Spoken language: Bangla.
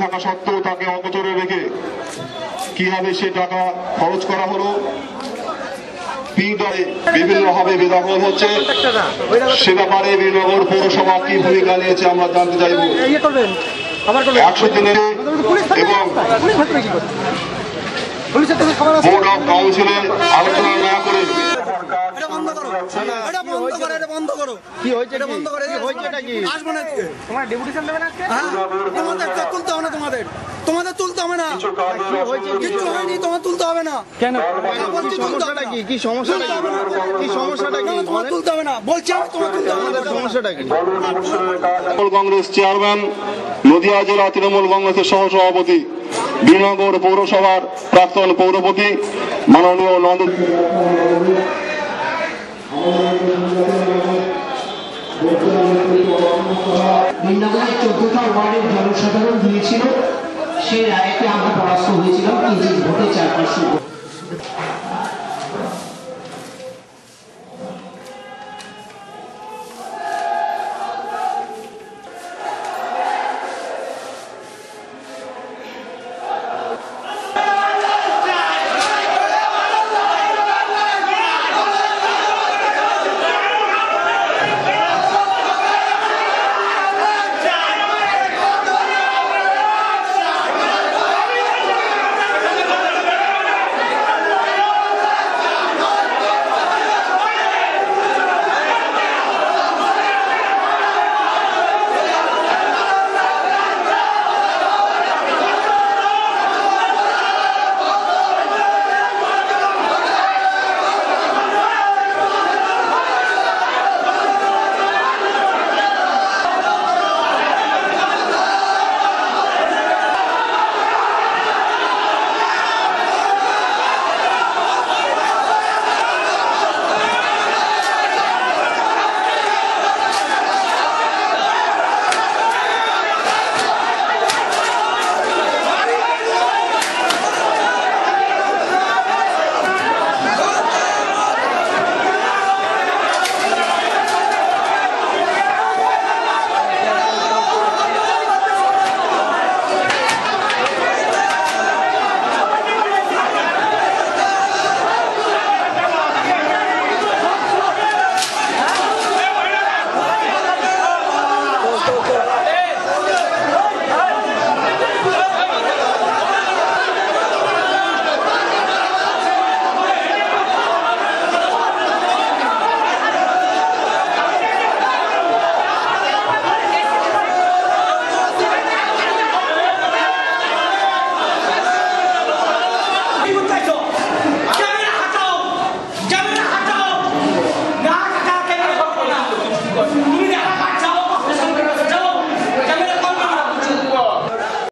থাকা সত্ত্বেও তাকে অগোচরে রেখে কিভাবে সে টাকা খরচ করা হলো, বিভিন্নভাবে বেদখল হচ্ছে, সে ব্যাপারে বীরনগর পৌরসভা কি ভূমিকা নিয়েছে আমরা জানতে চাইব। 100 দিনের এবং বোর্ড অফ কাউন্সিলে আলোচনা না করে কি হয়েছে, এটা বন্ধ করে, হয়েছেটা কি? আসবে না আজকে তোমার ডেপুটেশন দেবে না আজকে? হ্যাঁ, তোমাদের তুলতে হবে না, তোমাদের তুলতে হবে না, কিছু হয়নি, তোমার তুলতে হবে না। কেন? সমস্যাটা কি? কি সমস্যাটা কি? কি সমস্যাটা কি? তোমার তুলতে হবে না বলছি আমি, তোমার তুলতে হবে না। সমস্যাটা কি? তৃণমূল কংগ্রেস চেয়ারম্যান, নদিয়া জেলা তৃণমূল কংগ্রেসের সহসভাপতি, বীরনগর পৌরসভার প্রাক্তন পৌরপতি মাননীয় নন্দ বীরনগরের 14টা ওয়ার্ডের জনসাধারণ দিয়েছিল, সেই রায়কে আমরা পরাস্ত হয়েছিলাম 3 ভোটে 4/5।